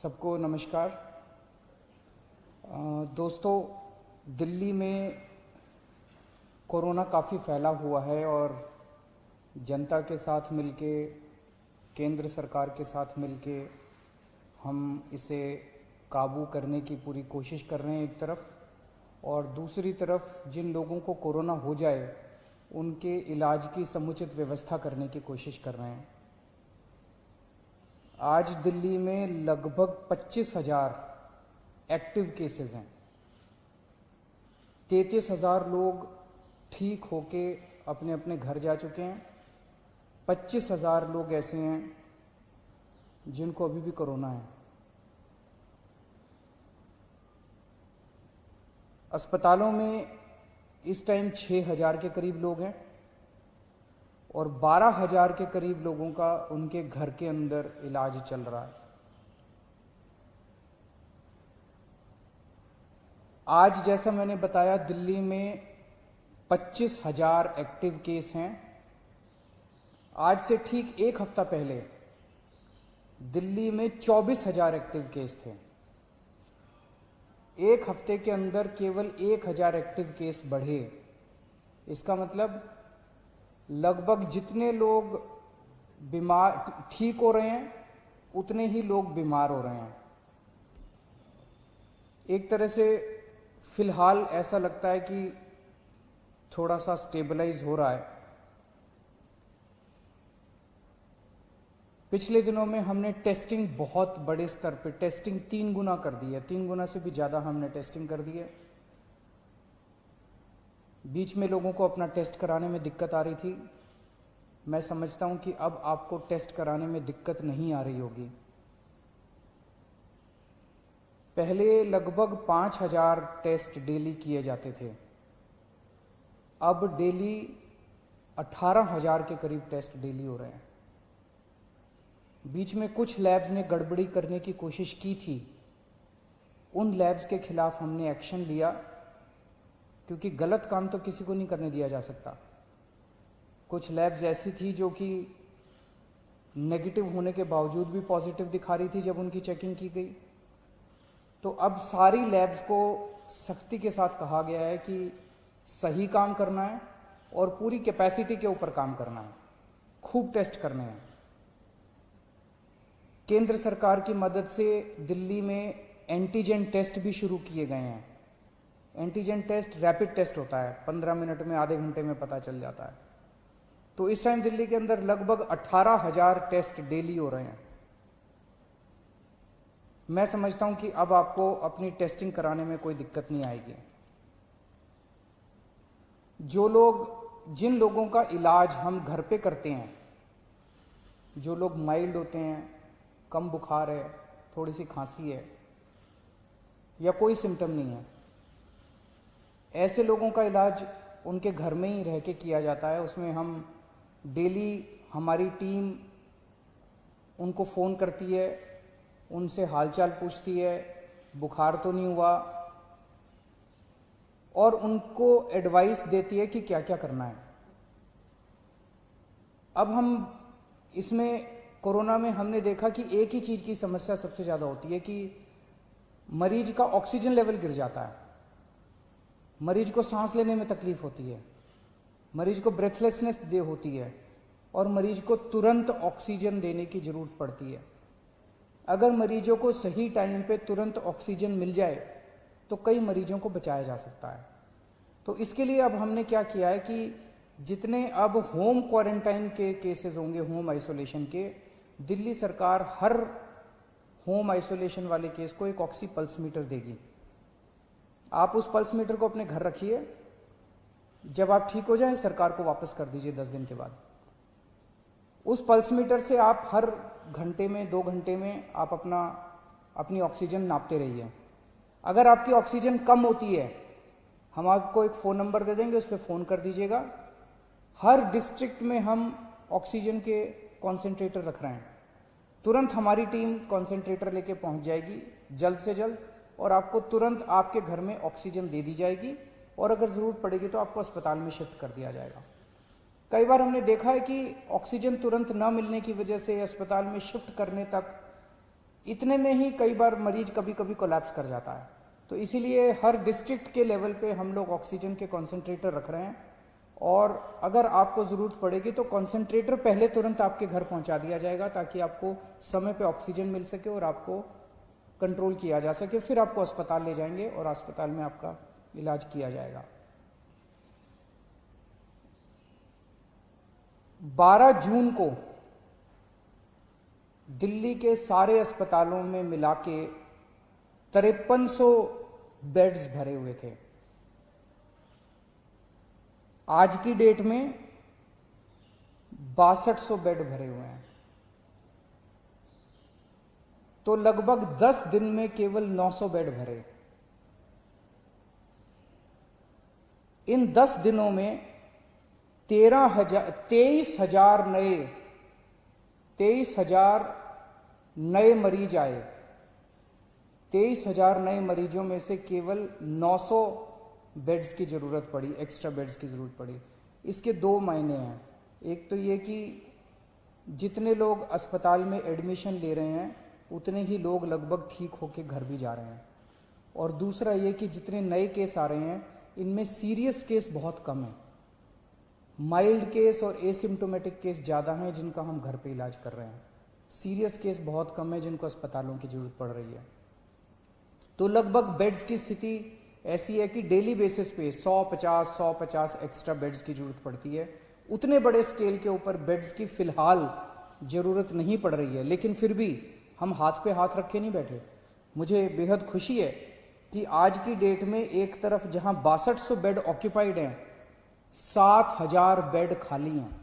सबको नमस्कार। दोस्तों, दिल्ली में कोरोना काफ़ी फैला हुआ है और जनता के साथ मिलके, केंद्र सरकार के साथ मिलके हम इसे काबू करने की पूरी कोशिश कर रहे हैं एक तरफ, और दूसरी तरफ जिन लोगों को कोरोना हो जाए उनके इलाज की समुचित व्यवस्था करने की कोशिश कर रहे हैं। आज दिल्ली में लगभग 25,000 एक्टिव केसेस हैं। 33,000 लोग ठीक होके अपने अपने घर जा चुके हैं। 25,000 लोग ऐसे हैं जिनको अभी भी कोरोना है। अस्पतालों में इस टाइम 6,000 के करीब लोग हैं और 12,000 के करीब लोगों का उनके घर के अंदर इलाज चल रहा है। आज जैसा मैंने बताया, दिल्ली में 25,000 एक्टिव केस हैं। आज से ठीक एक हफ्ता पहले दिल्ली में 24,000 एक्टिव केस थे। एक हफ्ते के अंदर केवल 1,000 एक्टिव केस बढ़े। इसका मतलब लगभग जितने लोग बीमार ठीक हो रहे हैं उतने ही लोग बीमार हो रहे हैं। एक तरह से फिलहाल ऐसा लगता है कि थोड़ा सा स्टेबलाइज हो रहा है। पिछले दिनों में हमने टेस्टिंग बहुत बड़े स्तर पे टेस्टिंग 3 गुना कर दी है। 3 गुना से भी ज़्यादा हमने टेस्टिंग कर दी है। बीच में लोगों को अपना टेस्ट कराने में दिक्कत आ रही थी। मैं समझता हूं कि अब आपको टेस्ट कराने में दिक्कत नहीं आ रही होगी। पहले लगभग 5,000 टेस्ट डेली किए जाते थे, अब डेली 18,000 के करीब टेस्ट डेली हो रहे हैं। बीच में कुछ लैब्स ने गड़बड़ी करने की कोशिश की थी। उन लैब्स के खिलाफ हमने एक्शन लिया, क्योंकि गलत काम तो किसी को नहीं करने दिया जा सकता। कुछ लैब्स ऐसी थी जो कि नेगेटिव होने के बावजूद भी पॉजिटिव दिखा रही थी जब उनकी चेकिंग की गई। तो अब सारी लैब्स को सख्ती के साथ कहा गया है कि सही काम करना है और पूरी कैपेसिटी के ऊपर काम करना है, खूब टेस्ट करने हैं। केंद्र सरकार की मदद से दिल्ली में एंटीजन टेस्ट भी शुरू किए गए हैं। एंटीजन टेस्ट रैपिड टेस्ट होता है, 15 मिनट में, आधे घंटे में पता चल जाता है। तो इस टाइम दिल्ली के अंदर लगभग 18,000 टेस्ट डेली हो रहे हैं। मैं समझता हूं कि अब आपको अपनी टेस्टिंग कराने में कोई दिक्कत नहीं आएगी। जिन लोगों का इलाज हम घर पे करते हैं, जो लोग माइल्ड होते हैं, कम बुखार है, थोड़ी सी खांसी है या कोई सिम्टम नहीं है, ऐसे लोगों का इलाज उनके घर में ही रह के किया जाता है। उसमें हम डेली, हमारी टीम उनको फ़ोन करती है, उनसे हालचाल पूछती है, बुखार तो नहीं हुआ, और उनको एडवाइस देती है कि क्या क्या करना है। अब हम इसमें कोरोना में हमने देखा कि एक ही चीज़ की समस्या सबसे ज़्यादा होती है कि मरीज का ऑक्सीजन लेवल गिर जाता है, मरीज को सांस लेने में तकलीफ होती है, मरीज को ब्रेथलेसनेस होती है और मरीज को तुरंत ऑक्सीजन देने की ज़रूरत पड़ती है। अगर मरीजों को सही टाइम पे तुरंत ऑक्सीजन मिल जाए तो कई मरीजों को बचाया जा सकता है। तो इसके लिए अब हमने क्या किया है कि जितने अब होम क्वारंटाइन के केसेस होंगे, होम आइसोलेशन के, दिल्ली सरकार हर होम आइसोलेशन वाले केस को एक ऑक्सी पल्स मीटर देगी। आप उस पल्स मीटर को अपने घर रखिए, जब आप ठीक हो जाएं सरकार को वापस कर दीजिए 10 दिन के बाद। उस पल्स मीटर से आप हर घंटे में, 2 घंटे में आप अपनी ऑक्सीजन नापते रहिए। अगर आपकी ऑक्सीजन कम होती है, हम आपको एक फ़ोन नंबर दे देंगे, उस पर फ़ोन कर दीजिएगा। हर डिस्ट्रिक्ट में हम ऑक्सीजन के कॉन्सेंट्रेटर रख रहे हैं। तुरंत हमारी टीम कॉन्सेंट्रेटर लेके पहुंच जाएगी जल्द से जल्द, और आपको तुरंत आपके घर में ऑक्सीजन दे दी जाएगी, और अगर ज़रूरत पड़ेगी तो आपको अस्पताल में शिफ्ट कर दिया जाएगा। कई बार हमने देखा है कि ऑक्सीजन तुरंत न मिलने की वजह से अस्पताल में शिफ्ट करने तक इतने में ही कई बार मरीज कभी कभी कोलैप्स कर जाता है। तो इसीलिए हर डिस्ट्रिक्ट के लेवल पे हम लोग ऑक्सीजन के कॉन्सेंट्रेटर रख रहे हैं, और अगर आपको ज़रूरत पड़ेगी तो कॉन्सेंट्रेटर पहले तुरंत आपके घर पहुंचा दिया जाएगा, ताकि आपको समय पे ऑक्सीजन मिल सके और आपको कंट्रोल किया जा सके। फिर आपको अस्पताल ले जाएंगे और अस्पताल में आपका इलाज किया जाएगा। 12 जून को दिल्ली के सारे अस्पतालों में मिला के 5300 बेड्स भरे हुए थे। आज की डेट में 6200 बेड भरे हुए हैं। तो लगभग 10 दिन में केवल 900 बेड भरे। इन 10 दिनों में 23,000 नए मरीज आए। 23,000 नए मरीजों में से केवल 900 बेड्स की ज़रूरत पड़ी, एक्स्ट्रा बेड्स की ज़रूरत पड़ी। इसके दो मायने हैं। एक तो ये कि जितने लोग अस्पताल में एडमिशन ले रहे हैं उतने ही लोग लगभग ठीक होकर घर भी जा रहे हैं, और दूसरा ये कि जितने नए केस आ रहे हैं इनमें सीरियस केस बहुत कम है। माइल्ड केस और एसिम्टोमेटिक केस ज़्यादा हैं जिनका हम घर पे इलाज कर रहे हैं। सीरियस केस बहुत कम है जिनको अस्पतालों की ज़रूरत पड़ रही है। तो लगभग बेड्स की स्थिति ऐसी है कि डेली बेसिस पे 150 एक्स्ट्रा बेड्स की ज़रूरत पड़ती है। उतने बड़े स्केल के ऊपर बेड्स की फ़िलहाल ज़रूरत नहीं पड़ रही है, लेकिन फिर भी हम हाथ पे हाथ रखे नहीं बैठे। मुझे बेहद खुशी है कि आज की डेट में एक तरफ जहां 6200 बेड ऑक्यूपाइड हैं, 7000 बेड खाली हैं।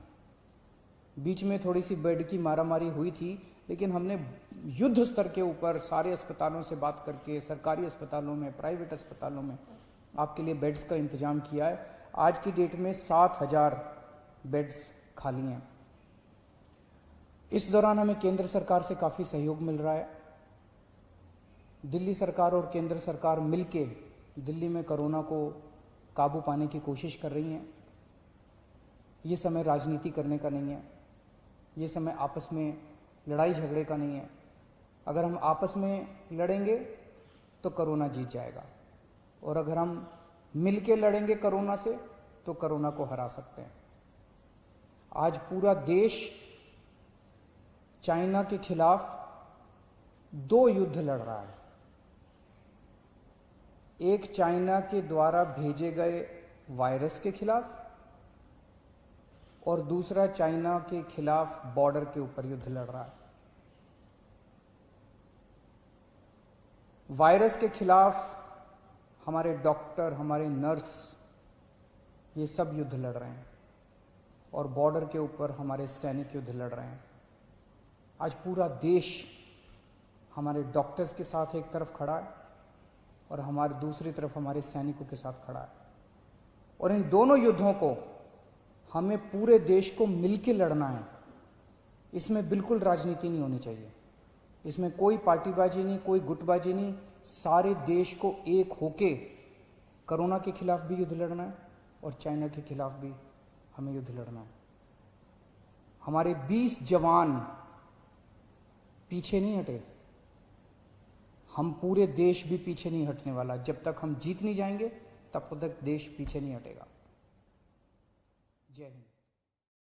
बीच में थोड़ी सी बेड की मारामारी हुई थी, लेकिन हमने युद्ध स्तर के ऊपर सारे अस्पतालों से बात करके सरकारी अस्पतालों में, प्राइवेट अस्पतालों में आपके लिए बेड्स का इंतजाम किया है। आज की डेट में 7000 बेड्स खाली हैं। इस दौरान हमें केंद्र सरकार से काफ़ी सहयोग मिल रहा है। दिल्ली सरकार और केंद्र सरकार मिलके दिल्ली में कोरोना को काबू पाने की कोशिश कर रही हैं। ये समय राजनीति करने का नहीं है, ये समय आपस में लड़ाई झगड़े का नहीं है। अगर हम आपस में लड़ेंगे तो कोरोना जीत जाएगा, और अगर हम मिलके लड़ेंगे कोरोना से तो कोरोना को हरा सकते हैं। आज पूरा देश चाइना के खिलाफ 2 युद्ध लड़ रहा है। एक चाइना के द्वारा भेजे गए वायरस के खिलाफ, और दूसरा चाइना के खिलाफ बॉर्डर के ऊपर युद्ध लड़ रहा है। वायरस के खिलाफ हमारे डॉक्टर, हमारे नर्स, ये सब युद्ध लड़ रहे हैं, और बॉर्डर के ऊपर हमारे सैनिक युद्ध लड़ रहे हैं। आज पूरा देश हमारे डॉक्टर्स के साथ एक तरफ खड़ा है और हमारे दूसरी तरफ हमारे सैनिकों के साथ खड़ा है, और इन दोनों युद्धों को हमें पूरे देश को मिलकर लड़ना है। इसमें बिल्कुल राजनीति नहीं होनी चाहिए, इसमें कोई पार्टीबाजी नहीं, कोई गुटबाजी नहीं। सारे देश को एक होके कोरोना के खिलाफ भी युद्ध लड़ना है और चाइना के खिलाफ भी हमें युद्ध लड़ना है। हमारे 20 जवान पीछे नहीं हटे, हम पूरे देश भी पीछे नहीं हटने वाला। जब तक हम जीत नहीं जाएंगे तब तक देश पीछे नहीं हटेगा। जय हिंद।